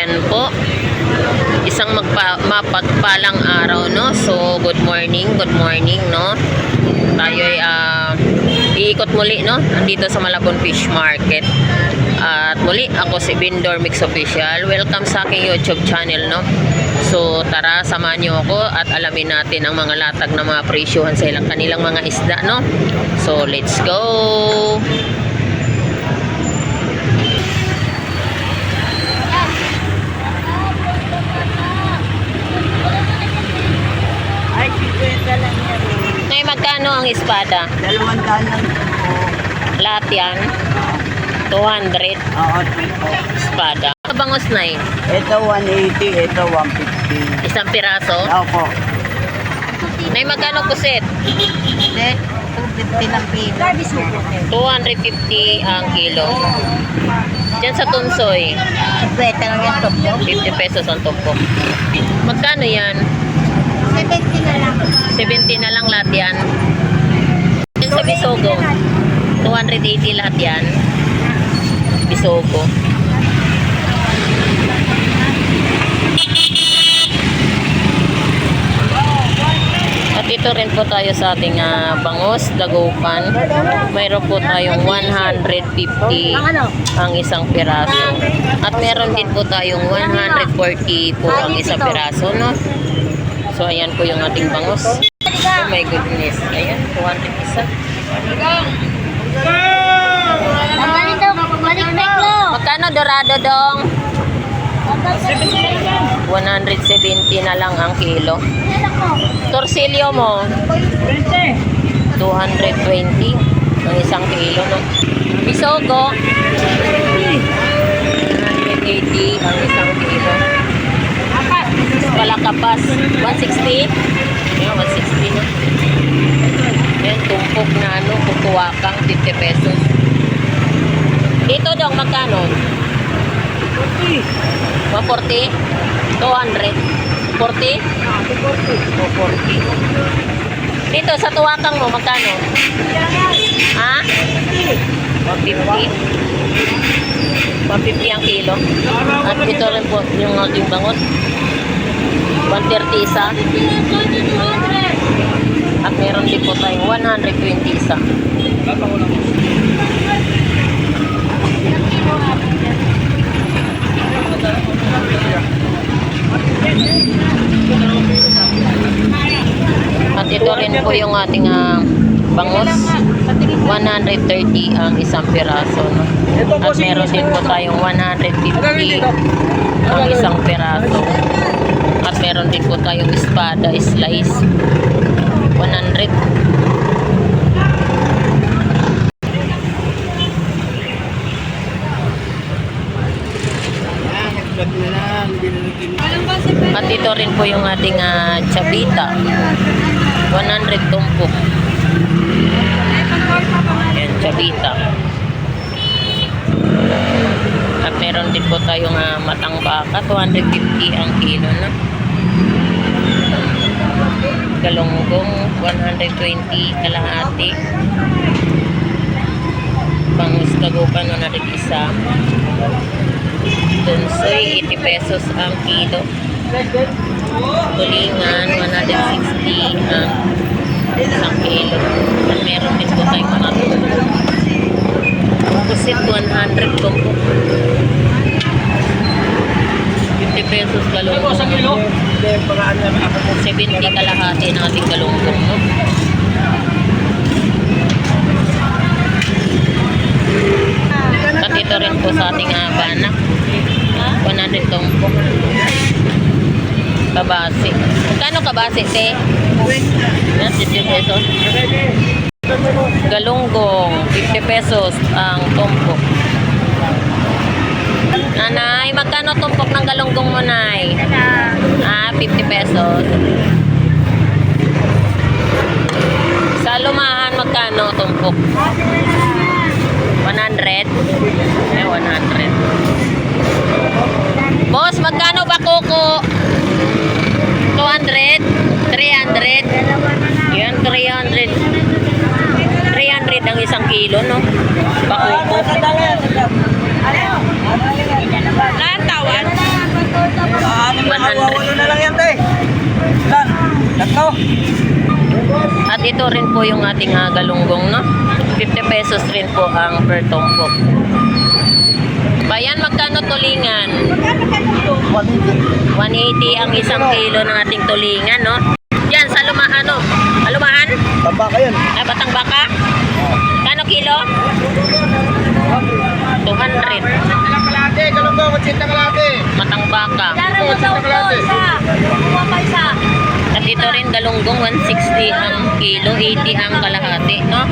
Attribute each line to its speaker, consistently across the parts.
Speaker 1: Ayan po. Isang mapagpalang araw, no? So, good morning, no? Tayo ay iikot muli, no? Andito sa Malabon Fish Market. At muli, ako si Bindor Mix Official. Welcome sa aking YouTube channel, no? So, tara, samahan niyo ako at alamin natin ang mga latag na mga presyuhan sa ilang kanilang mga isda, no? So, let's go!
Speaker 2: Ay, 50 lang yan.
Speaker 1: Nay, magkano ang espada?
Speaker 2: 200 lang po.
Speaker 1: Lahat yan? 200
Speaker 2: Oo, po.
Speaker 1: espada. Bangos, Nay?
Speaker 2: Ito 180, ito 150.
Speaker 1: Isang piraso?
Speaker 2: Opo.
Speaker 1: Nay, magkano pusit?
Speaker 2: Hindi, 250 lang kilo.
Speaker 1: 250 ang kilo. Diyan sa tunsoy,
Speaker 2: 50 lang yan to po.
Speaker 1: 50 pesos ang tumpok. Magkano yan?
Speaker 2: 70 na lang.
Speaker 1: 70 na lang lahat yan. Diyan sa Bisogo, 280 lahat yan. Bisogo. At ito rin po tayo sa ating bangos, dagupan. Mayroon po tayong 150 ang isang piraso. At meron din po tayong 140 po ang isang piraso, no? So, ayan po yung ating bangos. Oh my goodness. Ayan, 200 isa. Magkano dorado dong? 170 na lang ang kilo. Torsilyo mo? 220 ang isang kilo, no? Bisogo? 180 ang isang kilo. Palakapas, 160? Ayan, 160 na. Ayan, tumpok na kukuwakang 50 pesos. Dito dong, magkano? 140? 200? 40? 240. Dito, sa tuwakang mo, magkano? Ha? 150? 150 ang kilo. At ito rin po yung ating bangot. 130 isa. At meron din po tayong 120 isa. At ito rin po yung ating bangus. 130 ang isang piraso, no? At meron din po tayong 150 ang isang piraso. At meron din po tayong espada slice. 100. At ito rin po yung ating chabita. 100 tumpok. Ayan, chabita. At meron din po tayong matang baka. 250 ang kilo na. Galunggong 120 kalahati. Bangus dagupan 100 isa. Tunsoy 80 pesos ang kilo. Tulingan 160 ang isang kilo. At meron din po tayong mga pusit 100 tumpok. 50 pesos galunggong. 70 kalahati ng ating galunggong, no? At ito rin po sa ating banak. 100 tumpok. Kabase. Magkano kabase, te? 50 pesos. Galunggong 50 pesos ang tumpok. Nanay, magkano tumpok ng galunggong mo, Nay? 50 pesos. Sa lumahan, magkano tumpok? 100? 100. Boss, magkano ba kuko? 200? 300? Yan, 300. 300 ang isang kilo, no? Bakuko. Lantawan? At ito rin po yung ating galunggong, no? 50 pesos rin po ang per tumpok. Bayan, magkano tulingan? 180 ang isang kilo ng ating tulingan, no? Yan, sa lumahan, no? Alumahan?
Speaker 2: Tambaka yan.
Speaker 1: Ay, batang baka? Kano kilo? 200. Matang baka. At ito rin galunggong 160 ang kilo, 80 ang kalahati, no?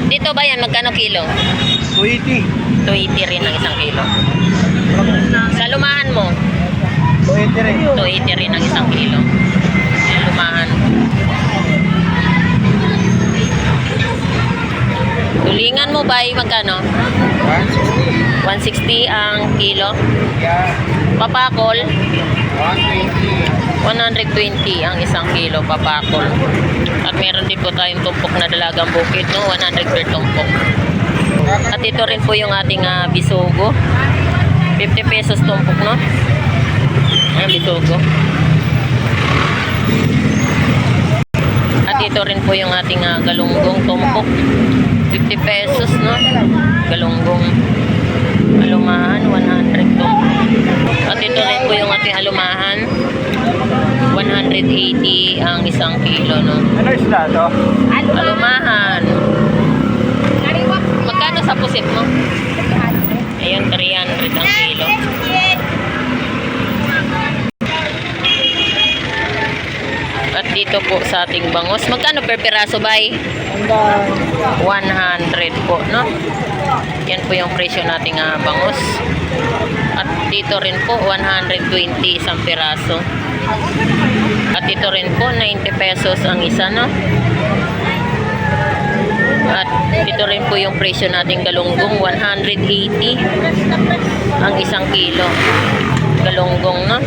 Speaker 1: Dito ba yan? Magkano kilo?
Speaker 2: 280.
Speaker 1: 280 rin ang isang kilo. Sa lumahan mo?
Speaker 2: 280 rin.
Speaker 1: 280 rin ang isang kilo. Yan, lumahan. Tulingan mo ba? Magkano?
Speaker 2: 160.
Speaker 1: 160 ang kilo.
Speaker 2: Yeah.
Speaker 1: Papakol?
Speaker 2: 120.
Speaker 1: 120 ang isang kilo papakol. At meron din po tayong tumpok na dalagang bukid, no? 100 per tumpok. At ito rin po yung ating bisugo. 50 pesos tumpok, no? Ayan, bisugo. At ito rin po yung ating galunggong tumpok. 50 pesos, no? Galunggong. Alumahan, 100 tumpok. At ito rin po yung ating alumahan. 180 ang isang kilo, no?
Speaker 2: Ano isda to?
Speaker 1: Alumahan. Magkano sa pusit mo? Ayun, 300 ang kilo. At dito po sa ating bangus, magkano per piraso, bay? 100 po, no? Yan po yung presyo nating bangus. At dito rin po, 120 isang piraso. At ito rin po, 90 pesos ang isa, no? At ito rin po yung presyo nating galunggong, 180 ang isang kilo. Galunggong, no?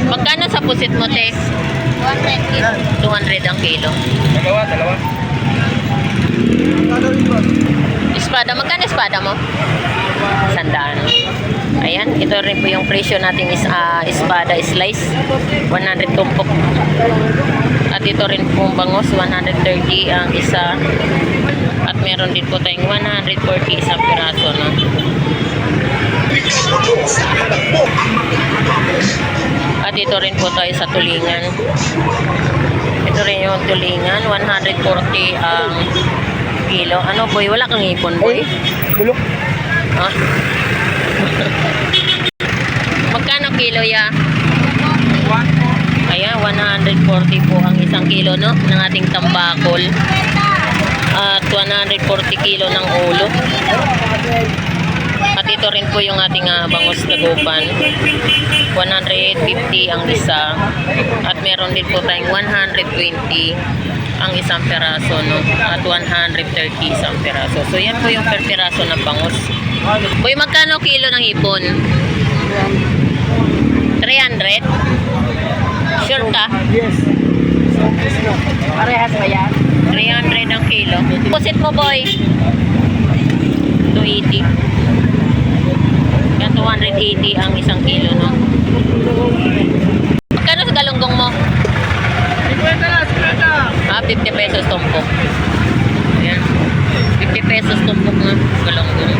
Speaker 1: Magkano sa pusit mo, te? 200 ang kilo.
Speaker 2: Dalawa.
Speaker 1: Espada, magkano espada mo? 100. Ayan, ito rin po yung presyo nating espada slice, 100 tumpok. At ito rin po bangus, 130 ang isa. At meron din po tayong 140 isang piraso, no? At ito rin po tayo sa tulingan. Ito rin yung tulingan, 140 ang kilo. Ano, boy? Wala kang ipon, boy?
Speaker 2: Bulok.
Speaker 1: Ha? Magkano kilo, ya? Ayan, 140 po ang isang kilo, no? Ng ating tambakol. At 140 kilo ng ulo. At ito rin po yung ating bangus tagupan. 150 ang isa. At meron din po tayong 120 ang isang peraso, no? At 130 isang peraso. So, yan po yung per peraso na bangus. Boy, magkano kilo ng ipon? 300? Sure ka?
Speaker 2: Yes. Parehas ba yan?
Speaker 1: 300 ang kilo. Pusit mo, boy. 280. Yan, 280 ang isang kilo, no? Magkano sa galunggong mo? 50 pesos tumpok. Ayan. 50 pesos tumpok na galunggong.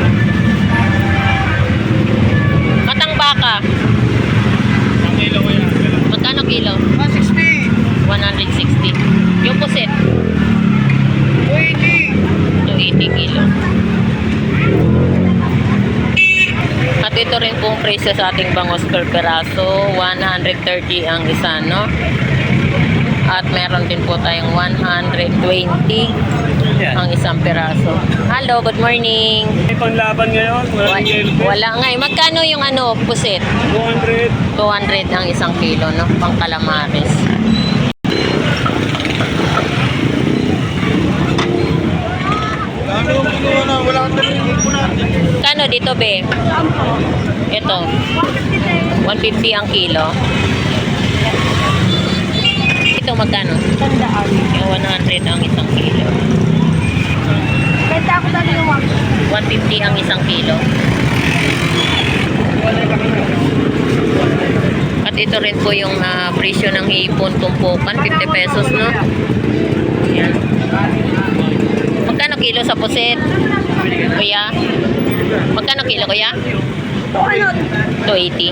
Speaker 1: Matang baka. Magkano kilo?
Speaker 2: 160.
Speaker 1: 160. Yung pusit? 280 kilo. At ito rin pong presyo sa ating bangus per peraso, 130 ang isa, no? At meron din po tayong 120 ang isang peraso. Hello, good morning.
Speaker 3: May panglaban ngayon, walang yellow.
Speaker 1: Wala nga eh. Magkano yung pusit?
Speaker 3: 200.
Speaker 1: 200 ang isang kilo, no? Pang calamares.
Speaker 2: Wala kang tarihin po natin.
Speaker 1: Kano dito, be? Ito. 150 ang kilo. Ito magkano?
Speaker 2: 100.
Speaker 1: Yung 100 ang isang kilo.
Speaker 2: Benta ako dali yung
Speaker 1: 150 ang isang kilo. At ito rin po yung presyo ng hipon tumpukan, 50 pesos, no? Yan. Magkano kilo sa puset? Kuya? Magkano kilo, kuya? 280.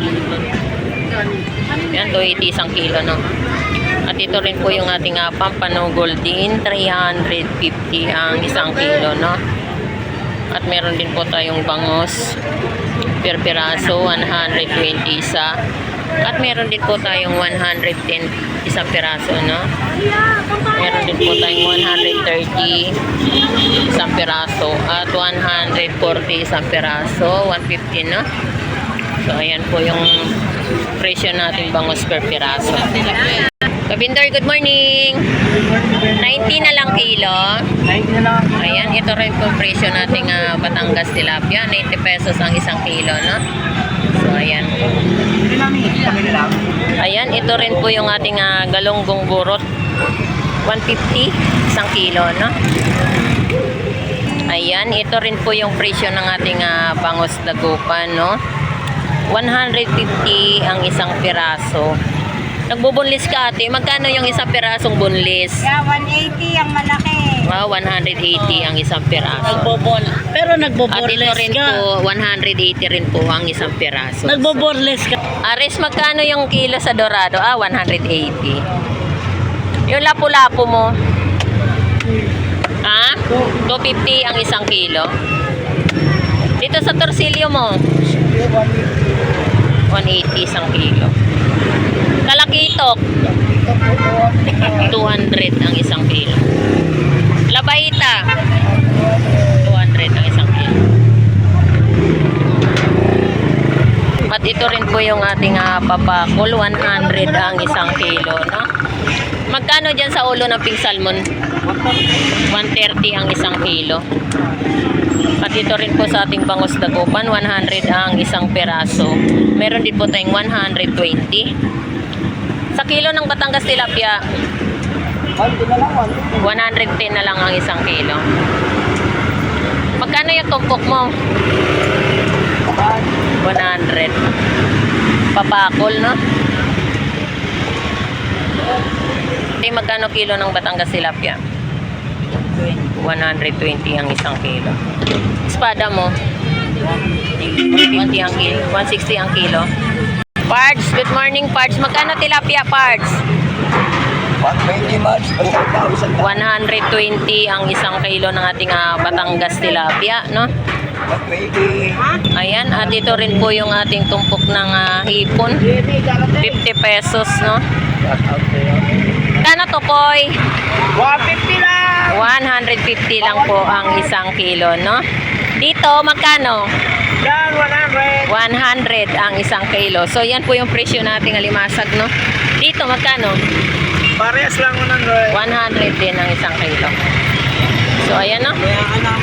Speaker 1: Yan, 280 isang kilo, no? At ito rin po yung ating pampano golden, 350 ang isang kilo, no? At meron din po tayong bangos per piraso, 120 isa. At meron din po tayong 110 isang piraso, no? Meron din po tayong 130 isang piraso at 140 isang piraso, 150, no? So, ayan po yung presyo natin bangos per piraso. Kabindor, good morning! 90 na lang kilo.
Speaker 2: 90 na lang.
Speaker 1: Ayan, ito rin po presyo nating Batangas tilapia. 90 pesos ang isang kilo, no? So, ayan.
Speaker 2: Hindi namin. Pamili lang.
Speaker 1: Ayan, ito rin po yung ating galonggong burot. 150 isang kilo, no? Ayan, ito rin po yung presyo ng ating bangos dagupan, no? 150 ang isang piraso. Nagbubunlis ka, ate. Magkano yung isang pirasong bunlis?
Speaker 4: Yeah, 180 ang malaki.
Speaker 1: Wow, 180 ang isang piraso.
Speaker 4: Pero
Speaker 1: At ito
Speaker 4: nagboborless
Speaker 1: rin
Speaker 4: ka.
Speaker 1: po, 180 rin po ang isang piraso.
Speaker 4: Nagboborless ka.
Speaker 1: Aris, magkano yung kilo sa dorado? 180. Yung lapu-lapu mo? 250 ang isang kilo. Dito sa torsilyo mo? 180 isang kilo. Kalakitok? 200 ang isang kilo. Labaita? 200 ang isang kilo. At ito rin po yung ating papakol, 100 ang isang kilo, no? Magkano dyan sa ulo ng pink salmon? 130 ang isang kilo. At ito rin po sa ating bangus dagupan, 100 ang isang peraso. Meron din po tayong 120. Sa kilo ng Batangas tilapia, 110 na lang ang isang kilo. Magkano yung tumpok mo? 100. Papakol, no? Hindi, magkano kilo ng Batangas tilapia? 120 ang isang kilo. Espada mo? 120 ang kilo. 160 ang kilo. Pards, good morning, Pards. Magkano tilapia, Pards?
Speaker 2: 120 much. 1,000.
Speaker 1: 120 ang isang kilo ng ating Batangas tilapia, no?
Speaker 2: 120.
Speaker 1: Ayan, at ito rin po yung ating tumpok ng hipon. 50 pesos, no? Kano to, Koy?
Speaker 2: 150 lang.
Speaker 1: 150 lang po ang isang kilo, no? Dito, magkano?
Speaker 2: Yan, 100.
Speaker 1: 100 ang isang kilo. So, yan po yung presyo nating alimasag, no? Dito, magkano?
Speaker 2: Parehas lang 100.
Speaker 1: 100 din ang isang kilo. So, ayan, no?
Speaker 2: Kaya ka na